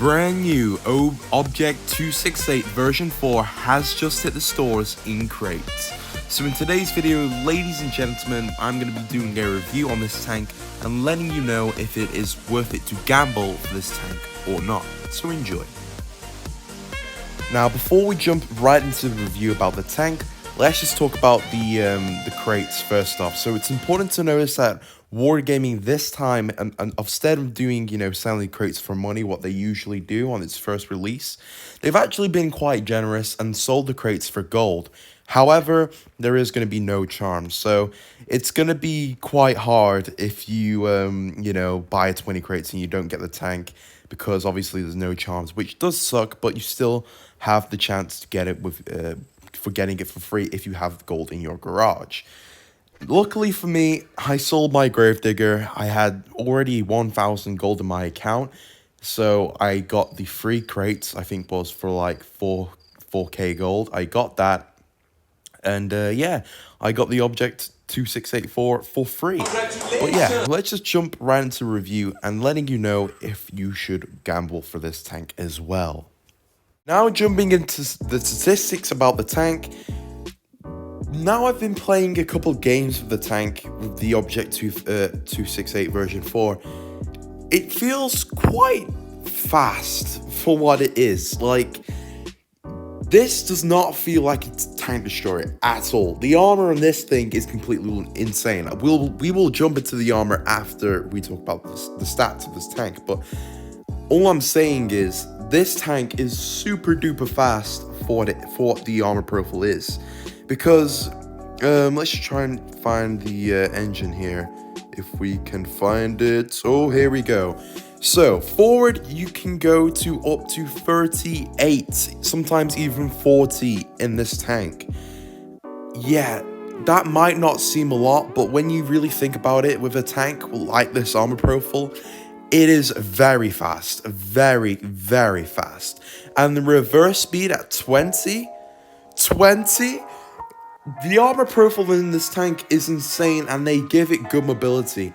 brand new Object 268 version 4 has just hit the stores in crates. So in today's video, ladies and gentlemen, I'm going to be doing a review on this tank and letting you know if it is worth it to gamble for this tank or not. So enjoy. Now before we jump right into the review about the tank, let's just talk about the crates first off. So it's important to notice that Wargaming this time, and instead of doing, selling crates for money, what they usually do on its first release, they've actually been quite generous and sold the crates for gold. However, there is going to be no charms, so it's going to be quite hard if you, buy 20 crates and you don't get the tank, because obviously there's no charms, which does suck, but you still have the chance to get it for getting it for free if you have gold in your garage. Luckily for me, I sold my Gravedigger. I had already 1,000 gold in my account, so I got the free crates. I think was for like 4k gold. I got that, and yeah, I got the Object 2684 for free. But yeah, let's just jump right into review and letting you know if you should gamble for this tank as well. Now jumping into the statistics about the tank. Now I've been playing a couple games with the tank with the Object 268 version 4. It feels quite fast for what it is. Like, this does not feel like it's a tank destroyer at all. The armor on this thing is completely insane. We will jump into the armor after we talk about the stats of this tank, but all I'm saying is this tank is super duper fast for what the armor profile is. Because, let's try and find the engine here, if we can find it. Oh, here we go. So, forward, you can go to up to 38, sometimes even 40 in this tank. Yeah, that might not seem a lot, but when you really think about it, with a tank like this armor profile, it is very fast, very, very fast. And the reverse speed at 20? The armor profile in this tank is insane, and they give it good mobility.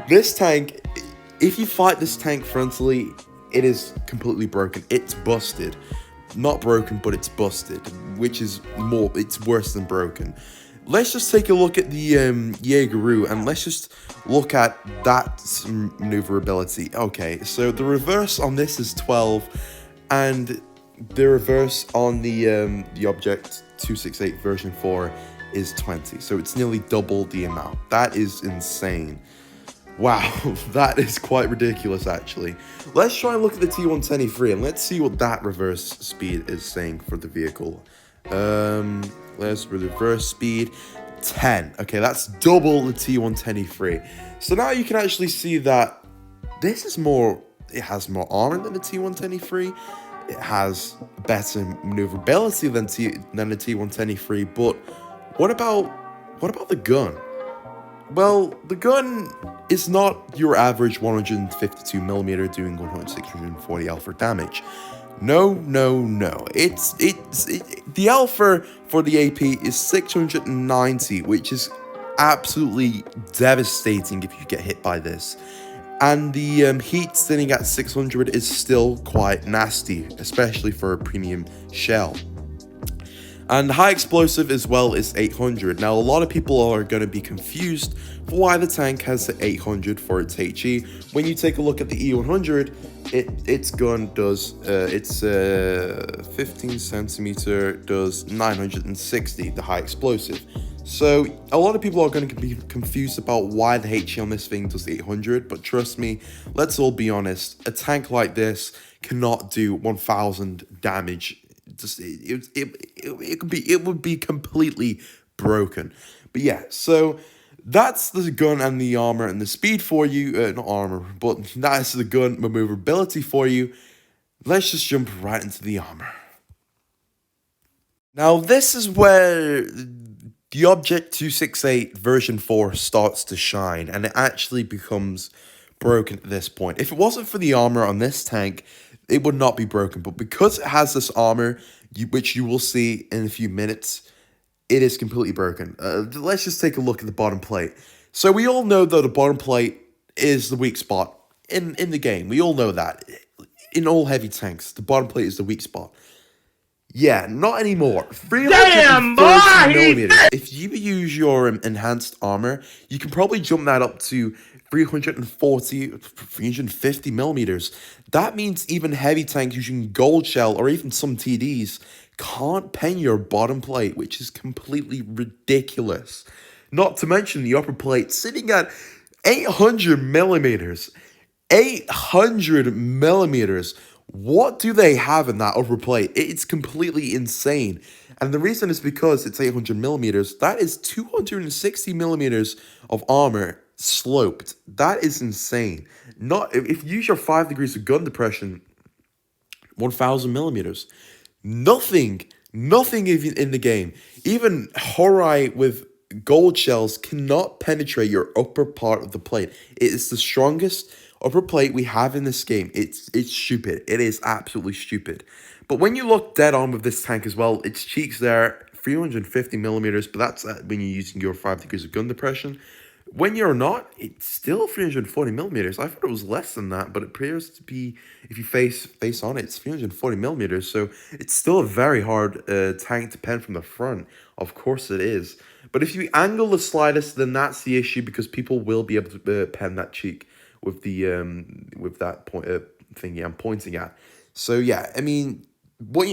This tank, if you fight this tank frontally, it is completely broken. It's busted. Not broken, but it's busted, which is it's worse than broken. Let's just take a look at the Jaegeru, and let's just look at that maneuverability. Okay, so the reverse on this is 12, and the reverse on the Object 268 version 4 is 20, so it's nearly double the amount. That is insane. Wow, that is quite ridiculous actually. Let's try and look at the T123 and let's see what that reverse speed is saying for the vehicle. Let's reverse speed 10. Okay, that's double the T123. So now you can actually see that this is it has more armor than the T123. It has better maneuverability than the T123, but what about the gun? Well, the gun is not your average 152mm doing 640 alpha damage. No. The alpha for the AP is 690, which is absolutely devastating if you get hit by this. And the heat sitting at 600 is still quite nasty, especially for a premium shell. And high explosive as well is 800. Now, a lot of people are going to be confused for why the tank has the 800 for its HE. When you take a look at the E100, its gun does, it's 15 centimeter, does 960, the high explosive. So, a lot of people are going to be confused about why the HE on this thing does 800, but trust me, let's all be honest, a tank like this cannot do 1,000 damage. It would be completely broken. But yeah, so that's the gun and the armor and the speed for you. Not armor, but that's the gun maneuverability for you. Let's just jump right into the armor. Now this is where the Object 268 version 4 starts to shine, and it actually becomes broken at this point. If it wasn't for the armor on this tank, it would not be broken, but because it has this armor, which you will see in a few minutes, it is completely broken. Let's just take a look at the bottom plate. So we all know that the bottom plate is the weak spot in the game. We all know that. In all heavy tanks, the bottom plate is the weak spot. Yeah, not anymore. 330 millimeters. If you use your enhanced armor, you can probably jump that up to 350 millimeters. That means even heavy tanks using gold shell or even some TDs can't pen your bottom plate, which is completely ridiculous. Not to mention the upper plate sitting at 800 millimeters. 800 millimeters. What do they have in that upper plate? It's completely insane. And the reason is because it's 800 millimeters. That is 260 millimeters of armor sloped. That is insane. Not if you use your 5 degrees of gun depression, 1000 millimeters. Nothing even in the game. Even Horai with gold shells cannot penetrate your upper part of the plate. It is the strongest upper plate we have in this game. It's stupid. It is absolutely stupid. But when you look dead on with this tank as well, its cheeks there, 350 millimeters, but that's when you're using your 5 degrees of gun depression. When you're not, it's still 340 millimeters. I thought it was less than that, but it appears to be, if you face on it, it's 340 millimeters. So it's still a very hard tank to pen from the front. Of course it is. But if you angle the slightest, then that's the issue, because people will be able to pen that cheek with the with that point thingy I'm pointing at. So yeah, I mean,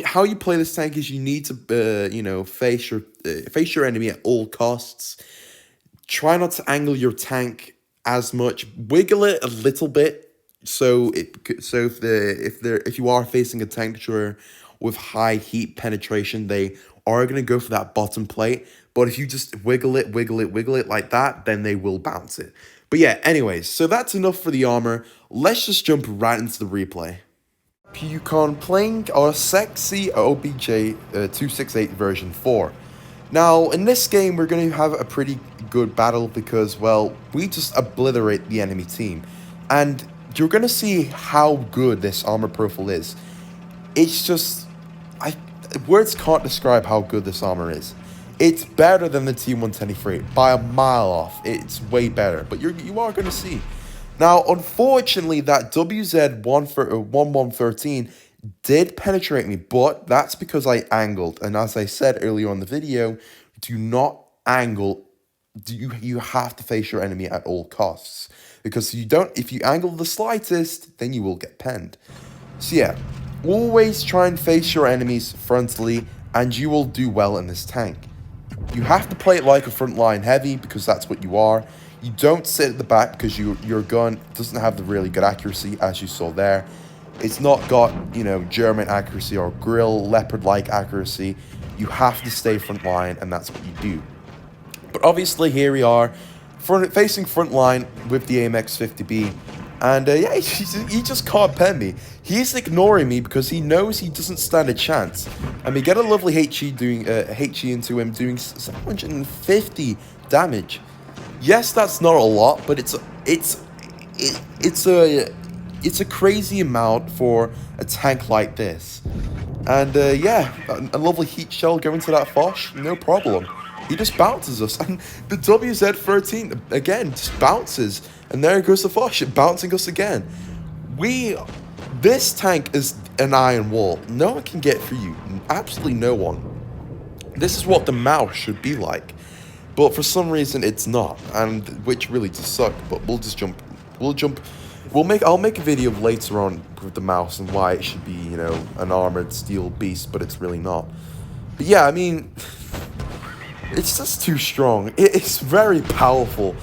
how you play this tank is you need to face your enemy at all costs. Try not to angle your tank as much. Wiggle it a little bit, so if you are facing a tank destroyer with high heat penetration, they are gonna go for that bottom plate. But if you just wiggle it like that, then they will bounce it. But yeah, anyways, so that's enough for the armor. Let's just jump right into the replay. Pucon playing our sexy OBJ 268 version 4. Now, in this game, we're going to have a pretty good battle because, well, we just obliterate the enemy team. And you're going to see how good this armor profile is. It's just, words can't describe how good this armor is. It's better than the T123 by a mile off. It's way better, but you are going to see. Now, unfortunately, that WZ1113 did penetrate me, but that's because I angled. And as I said earlier on in the video, do not angle. You have to face your enemy at all costs, because if you angle the slightest, then you will get penned. So yeah, always try and face your enemies frontally, and you will do well in this tank. You have to play it like a frontline heavy, because that's what you are. You don't sit at the back because your gun doesn't have the really good accuracy, as you saw there. It's not got, German accuracy or grill leopard-like accuracy. You have to stay frontline, and that's what you do. But obviously, here we are, facing frontline with the AMX 50B. And yeah, he just can't pen me. He's ignoring me because he knows he doesn't stand a chance. And we get a lovely HE into him, doing 750 damage. Yes, that's not a lot, but it's a crazy amount for a tank like this. And yeah, a lovely heat shell going to that Foch, no problem. He just bounces us, and the WZ13 again just bounces, and there goes the Foch, bouncing us again. This tank is an iron wall. No one can get through you, absolutely no one. This is what the mouse should be like, but for some reason it's not, and which really just suck. But I'll make a video later on with the mouse and why it should be, an armored steel beast, but it's really not. But yeah, I mean, it's just too strong. It's very powerful.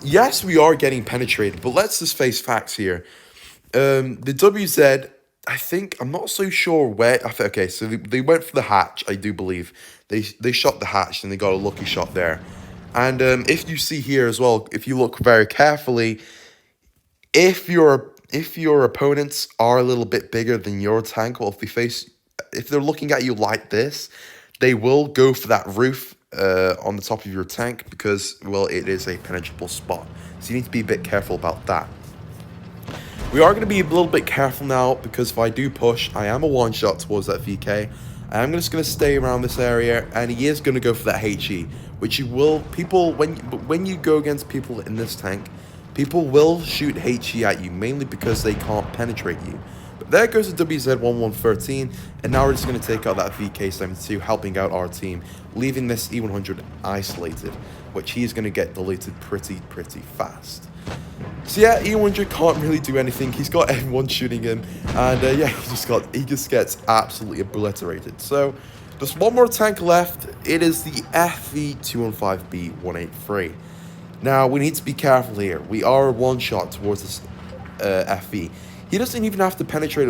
Yes, we are getting penetrated, but let's just face facts here. The WZ, I'm not so sure where. Okay, so they went for the hatch, I do believe. They shot the hatch and they got a lucky shot there. And if you see here as well, if you look very carefully, if your opponents are a little bit bigger than your tank, well, if they're looking at you like this, they will go for that roof on the top of your tank, because, well, it is a penetrable spot. So you need to be a bit careful about that. We are going to be a little bit careful now, because if I do push, I am a one-shot towards that VK. I'm just going to stay around this area, and he is going to go for that HE, which you will, when you go against people in this tank, People will shoot HE at you, mainly because they can't penetrate you. But there goes the WZ-1113, and now we're just going to take out that VK-72, helping out our team, leaving this E-100 isolated, which he's going to get deleted pretty fast. So yeah, E-100 can't really do anything. He's got everyone shooting him, and yeah, he just gets absolutely obliterated. So there's one more tank left. It is the FV-215B183. Now we need to be careful here. We are one shot towards this FV. He doesn't even have to penetrate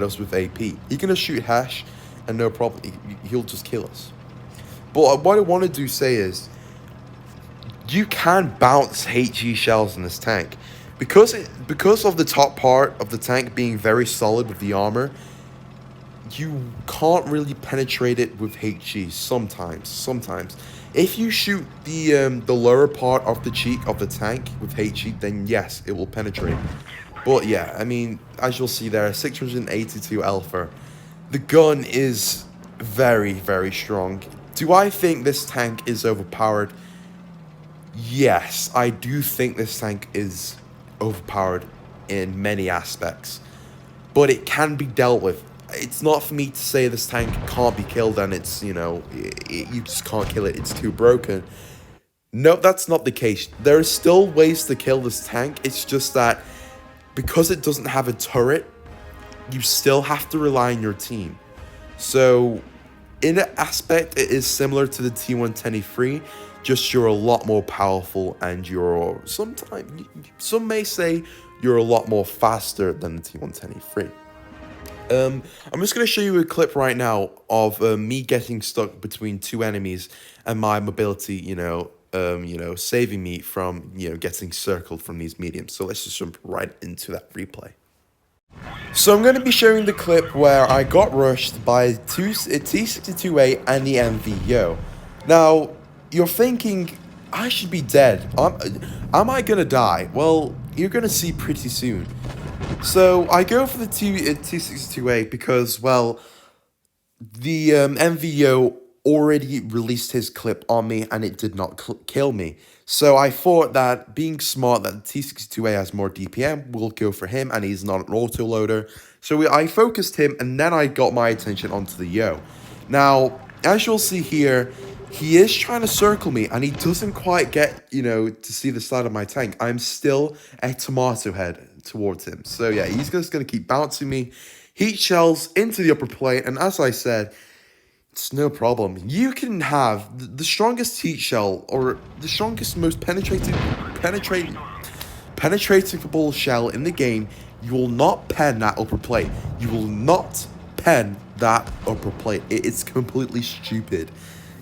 us with AP. He can just shoot hash, and no problem. He'll just kill us. But what I want to say is, you can bounce HE shells in this tank. Because of the top part of the tank being very solid with the armor, you can't really penetrate it with HE sometimes. If you shoot the lower part of the cheek of the tank with HE, then yes, it will penetrate. But yeah, I mean, as you'll see there, 682 alpha. The gun is very strong. Do I think this tank is overpowered? Yes, I do think this tank is overpowered in many aspects, but it can be dealt with. It's not for me to say this tank can't be killed and it's, you know, you just can't kill it, it's too broken. No, that's not the case. There are still ways to kill this tank. It's just that because it doesn't have a turret, you still have to rely on your team. So in an aspect, it is similar to the T110E3, just you're a lot more powerful, and you're some may say you're a lot more faster than the T110E3. I'm just going to show you a clip right now of me getting stuck between two enemies and my mobility, saving me from, getting circled from these mediums. So let's just jump right into that replay. So I'm going to be showing the clip where I got rushed by a T62A and the MVO. Now, you're thinking, I should be dead. Am I going to die? Well, you're going to see pretty soon. So I go for the T62A because, well, the MVO already released his clip on me and it did not kill me. So I thought that being smart, that the T62A has more DPM, we'll go for him, and he's not an autoloader. So I focused him, and then I got my attention onto the Yo. Now, as you'll see here, he is trying to circle me, and he doesn't quite get, to see the side of my tank. I'm still a tomato head towards him. So yeah, he's just going to keep bouncing me. Heat shells into the upper plate, and as I said, it's no problem. You can have the strongest heat shell, or the strongest, most penetratable shell in the game. You will not pen that upper plate. You will not pen that upper plate. It's completely stupid.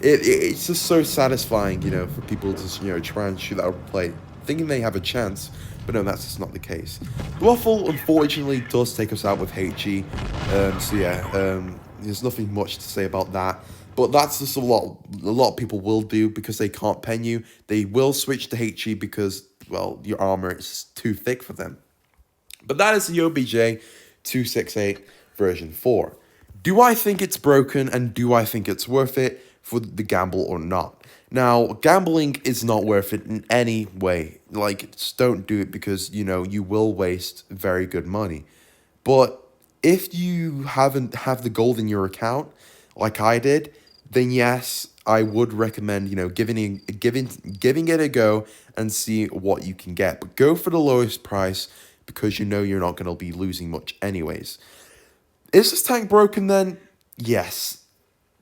It's just so satisfying, for people to try and shoot that upper plate, thinking they have a chance. But no, that's just not the case. The waffle, unfortunately, does take us out with HE. So yeah, there's nothing much to say about that. But that's just a lot of people will do because they can't pen you. They will switch to HE because, well, your armor is too thick for them. But that is the OBJ 268 version 4. Do I think it's broken, and do I think it's worth it for the gamble or not? Now, gambling is not worth it in any way. Like, just don't do it because, you will waste very good money. But if you have the gold in your account, like I did, then yes, I would recommend, giving it a go and see what you can get. But go for the lowest price because you're not going to be losing much anyways. Is this tank broken then? Yes.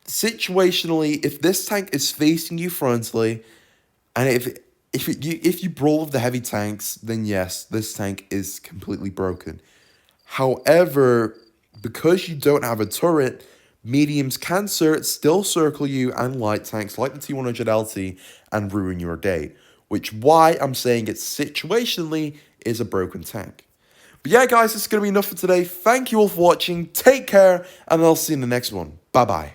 Situationally, if this tank is facing you frontally, and if you brawl with the heavy tanks, then yes, this tank is completely broken. However, because you don't have a turret, mediums can still circle you, and light tanks like the T100LT and ruin your day. Which why I'm saying it situationally is a broken tank. But yeah, guys, this is going to be enough for today. Thank you all for watching. Take care, and I'll see you in the next one. Bye-bye.